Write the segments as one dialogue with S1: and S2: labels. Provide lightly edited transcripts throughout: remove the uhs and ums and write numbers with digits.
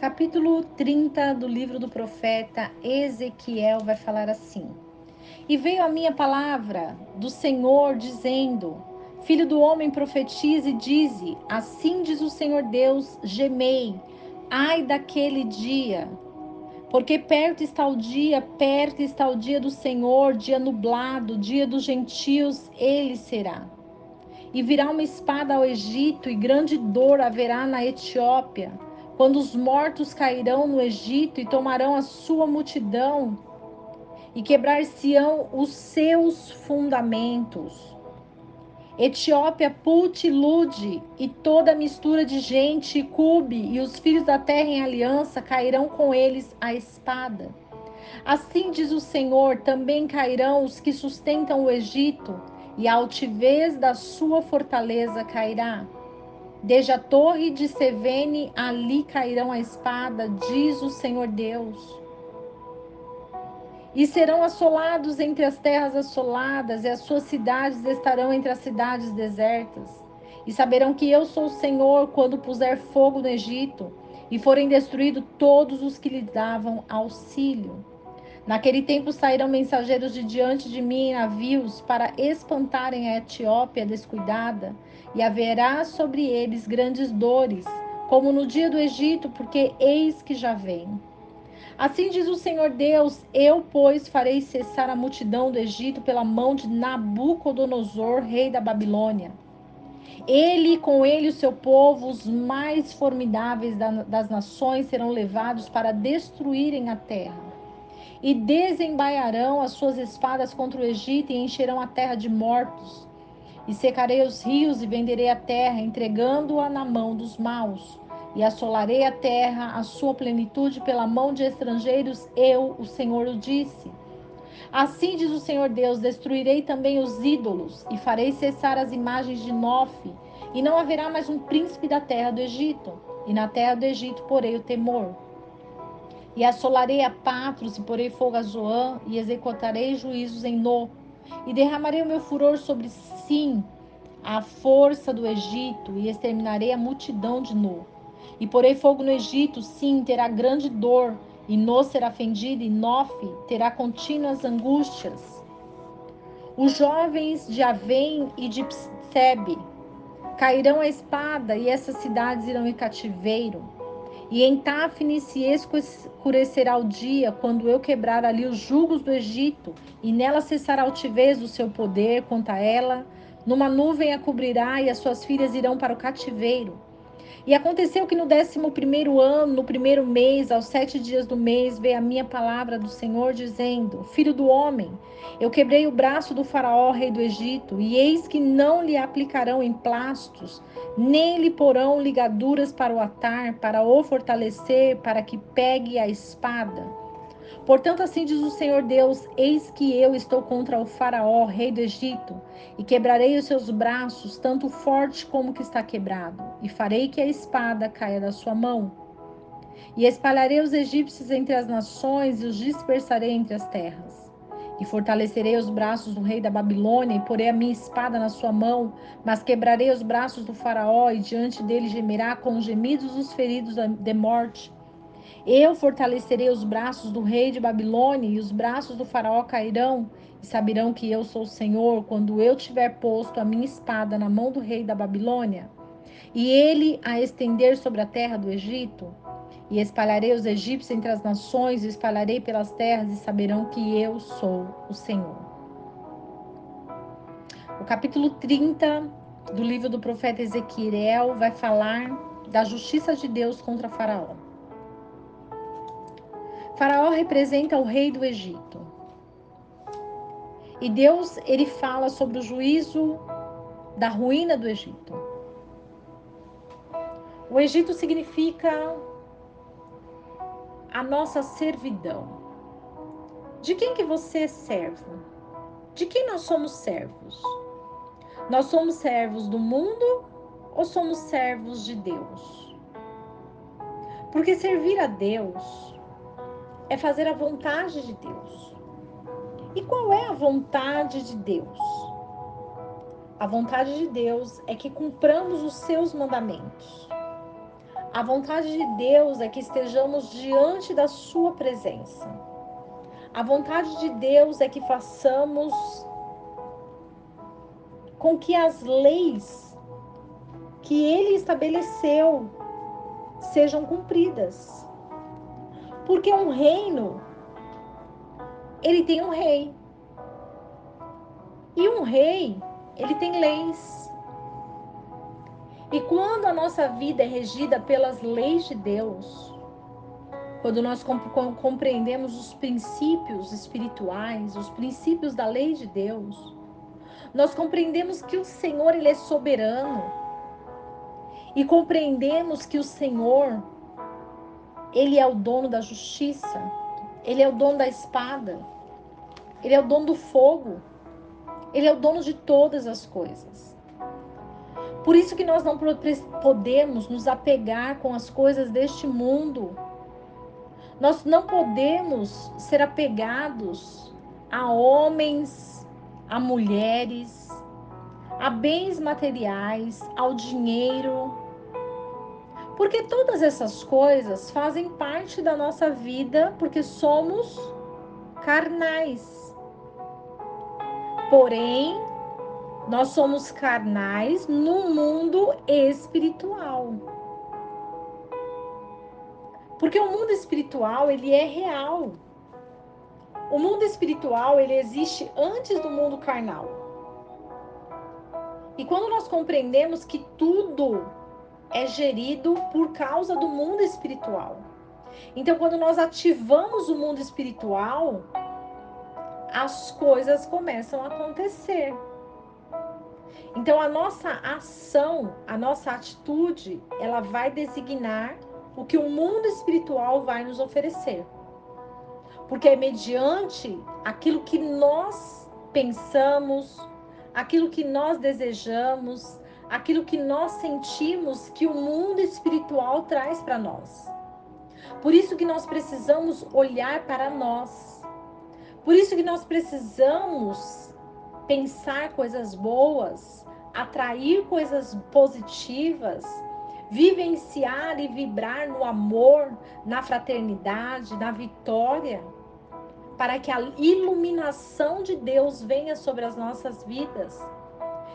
S1: Capítulo 30 do livro do profeta Ezequiel vai falar assim: E veio a minha palavra do Senhor, dizendo: Filho do homem, profetize e dize: Assim diz o Senhor Deus: Gemei, ai daquele dia, porque perto está o dia do Senhor, dia nublado, dia dos gentios, ele será. E virá uma espada ao Egito, e grande dor haverá na Etiópia, quando os mortos cairão no Egito e tomarão a sua multidão, e quebrar-se-ão os seus fundamentos. Etiópia, Put e Lude, e toda a mistura de gente, e Cube, e os filhos da terra em aliança, cairão com eles a espada. Assim diz o Senhor, também cairão os que sustentam o Egito, e a altivez da sua fortaleza cairá. Desde a torre de Sevene, ali cairão a espada, diz o Senhor Deus. E serão assolados entre as terras assoladas, e as suas cidades estarão entre as cidades desertas. E saberão que eu sou o Senhor quando puser fogo no Egito, e forem destruídos todos os que lhe davam auxílio. Naquele tempo sairão mensageiros de diante de mim em navios para espantarem a Etiópia descuidada, e haverá sobre eles grandes dores, como no dia do Egito, porque eis que já vem. Assim diz o Senhor Deus: eu, pois, farei cessar a multidão do Egito pela mão de Nabucodonosor, rei da Babilônia. Ele, com ele, o seu povo, os mais formidáveis das nações, serão levados para destruírem a terra. E desembaiarão as suas espadas contra o Egito e encherão a terra de mortos. E secarei os rios e venderei a terra, entregando-a na mão dos maus. E assolarei a terra, a sua plenitude, pela mão de estrangeiros, eu, o Senhor, o disse. Assim diz o Senhor Deus: destruirei também os ídolos, e farei cessar as imagens de Nofe, e não haverá mais um príncipe da terra do Egito. E na terra do Egito porei o temor. E assolarei a Patros, e porei fogo a Zoã, e executarei juízos em No. E derramarei o meu furor sobre Sim, a força do Egito, e exterminarei a multidão de No. E porei fogo no Egito, sim, terá grande dor, e No será fendido, e Nofe terá contínuas angústias. Os jovens de Avém e de Psebe cairão à espada, e essas cidades irão em cativeiro. E em Táfne se escurecerá o dia, quando eu quebrar ali os jugos do Egito, e nela cessará a altivez do seu poder contra ela. Numa nuvem a cobrirá, e as suas filhas irão para o cativeiro. E aconteceu que no 11º ano, no primeiro mês, aos 7 dias do mês, veio a minha palavra do Senhor, dizendo: Filho do homem, eu quebrei o braço do faraó, rei do Egito, e eis que não lhe aplicarão emplastos, nem lhe porão ligaduras para o atar, para o fortalecer, para que pegue a espada. Portanto, assim diz o Senhor Deus: eis que eu estou contra o faraó, rei do Egito, e quebrarei os seus braços, tanto forte como o que está quebrado, e farei que a espada caia da sua mão. E espalharei os egípcios entre as nações, e os dispersarei entre as terras. E fortalecerei os braços do rei da Babilônia, e porei a minha espada na sua mão, mas quebrarei os braços do faraó, e diante dele gemerá com os gemidos dos feridos de morte. Eu fortalecerei os braços do rei de Babilônia, e os braços do faraó cairão, e saberão que eu sou o Senhor, quando eu tiver posto a minha espada na mão do rei da Babilônia, e ele a estender sobre a terra do Egito. E espalharei os egípcios entre as nações, e espalharei pelas terras, e saberão que eu sou o Senhor. O capítulo 30 do livro do profeta Ezequiel vai falar da justiça de Deus contra Faraó. Faraó representa o rei do Egito. E Deus, ele fala sobre o juízo da ruína do Egito. O Egito significa a nossa servidão. De quem que você é servo? De quem nós somos servos? Nós somos servos do mundo ou somos servos de Deus? Porque servir a Deus é fazer a vontade de Deus. E qual é a vontade de Deus? A vontade de Deus é que cumpramos os seus mandamentos. A vontade de Deus é que estejamos diante da sua presença. A vontade de Deus é que façamos com que as leis que Ele estabeleceu sejam cumpridas. Porque um reino, ele tem um rei. E um rei, ele tem leis. E quando a nossa vida é regida pelas leis de Deus, quando nós compreendemos os princípios espirituais, os princípios da lei de Deus, nós compreendemos que o Senhor, ele é soberano. E compreendemos que o Senhor, ele é o dono da justiça, ele é o dono da espada, ele é o dono do fogo, ele é o dono de todas as coisas. Por isso que nós não podemos nos apegar com as coisas deste mundo. Nós não podemos ser apegados a homens, a mulheres, a bens materiais, ao dinheiro. Porque todas essas coisas fazem parte da nossa vida, porque somos carnais. Porém, nós somos carnais no mundo espiritual. Porque o mundo espiritual, ele é real. O mundo espiritual, ele existe antes do mundo carnal. E quando nós compreendemos que tudo é gerido por causa do mundo espiritual. Então, quando nós ativamos o mundo espiritual, as coisas começam a acontecer. Então, a nossa ação, a nossa atitude, ela vai designar o que o mundo espiritual vai nos oferecer. Porque é mediante aquilo que nós pensamos, aquilo que nós desejamos, aquilo que nós sentimos que o mundo espiritual traz para nós. Por isso que nós precisamos olhar para nós. Por isso que nós precisamos pensar coisas boas, atrair coisas positivas, vivenciar e vibrar no amor, na fraternidade, na vitória, para que a iluminação de Deus venha sobre as nossas vidas.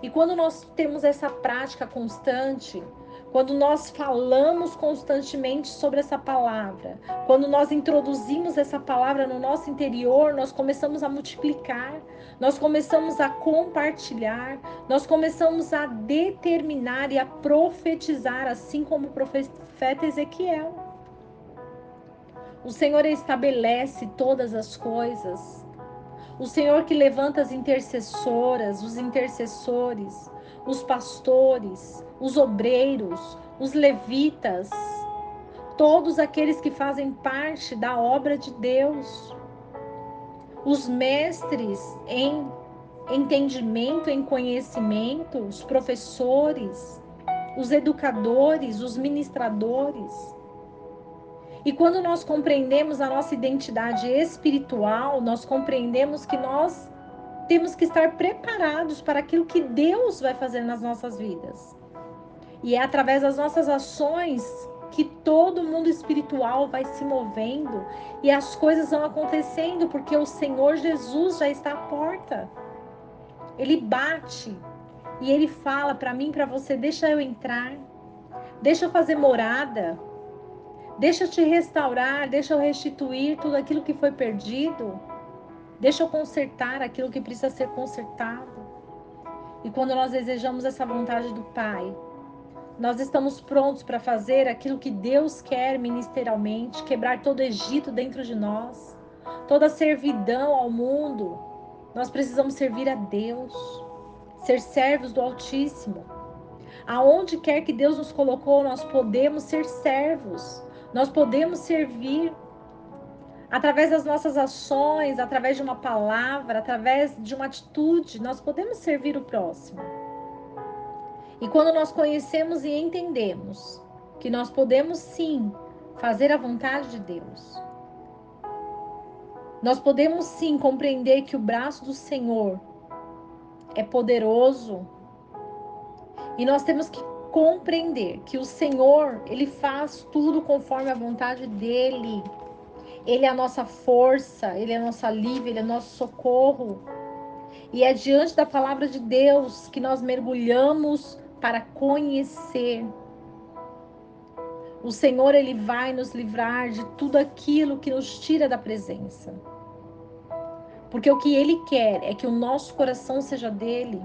S1: E quando nós temos essa prática constante, quando nós falamos constantemente sobre essa palavra, quando nós introduzimos essa palavra no nosso interior, nós começamos a multiplicar, nós começamos a compartilhar, nós começamos a determinar e a profetizar, assim como o profeta Ezequiel. O Senhor estabelece todas as coisas. O Senhor que levanta as intercessoras, os intercessores, os pastores, os obreiros, os levitas, todos aqueles que fazem parte da obra de Deus, os mestres em entendimento, em conhecimento, os professores, os educadores, os ministradores. E quando nós compreendemos a nossa identidade espiritual, nós compreendemos que nós temos que estar preparados para aquilo que Deus vai fazer nas nossas vidas. E é através das nossas ações que todo mundo espiritual vai se movendo e as coisas vão acontecendo, porque o Senhor Jesus já está à porta. Ele bate e ele fala para mim, para você: deixa eu entrar, deixa eu fazer morada. Deixa eu te restaurar, deixa eu restituir tudo aquilo que foi perdido. Deixa eu consertar aquilo que precisa ser consertado. E quando nós desejamos essa vontade do Pai, nós estamos prontos para fazer aquilo que Deus quer ministerialmente, quebrar todo o Egito dentro de nós, toda a servidão ao mundo. Nós precisamos servir a Deus, ser servos do Altíssimo. Aonde quer que Deus nos colocou, nós podemos ser servos. Nós podemos servir através das nossas ações, através de uma palavra, através de uma atitude. Nós podemos servir o próximo. E quando nós conhecemos e entendemos que nós podemos sim fazer a vontade de Deus, nós podemos sim compreender que o braço do Senhor é poderoso. E nós temos que compreender que o Senhor, Ele faz tudo conforme a vontade dEle. Ele é a nossa força, Ele é nosso alívio, Ele é nosso socorro. E é diante da palavra de Deus que nós mergulhamos para conhecer. O Senhor, Ele vai nos livrar de tudo aquilo que nos tira da presença. Porque o que Ele quer é que o nosso coração seja dEle.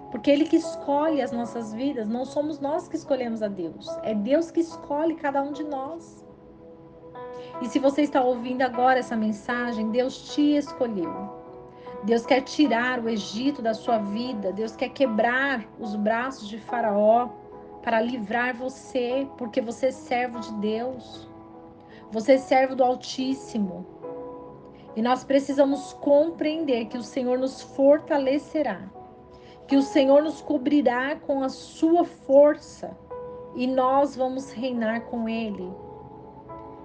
S1: Porque Ele que escolhe as nossas vidas, não somos nós que escolhemos a Deus. É Deus que escolhe cada um de nós. E se você está ouvindo agora essa mensagem, Deus te escolheu. Deus quer tirar o Egito da sua vida. Deus quer quebrar os braços de Faraó para livrar você, porque você é servo de Deus. Você é servo do Altíssimo. E nós precisamos compreender que o Senhor nos fortalecerá, que o Senhor nos cobrirá com a sua força e nós vamos reinar com Ele.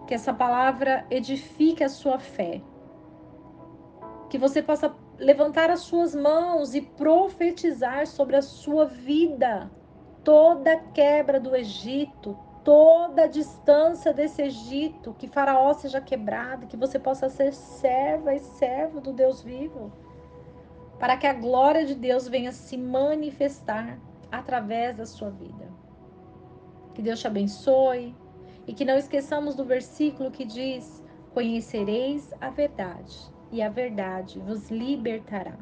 S1: Que essa palavra edifique a sua fé. Que você possa levantar as suas mãos e profetizar sobre a sua vida. Toda quebra do Egito, toda a distância desse Egito, que Faraó seja quebrado, que você possa ser serva e servo do Deus vivo, para que a glória de Deus venha se manifestar através da sua vida. Que Deus te abençoe e que não esqueçamos do versículo que diz: conhecereis a verdade e a verdade vos libertará.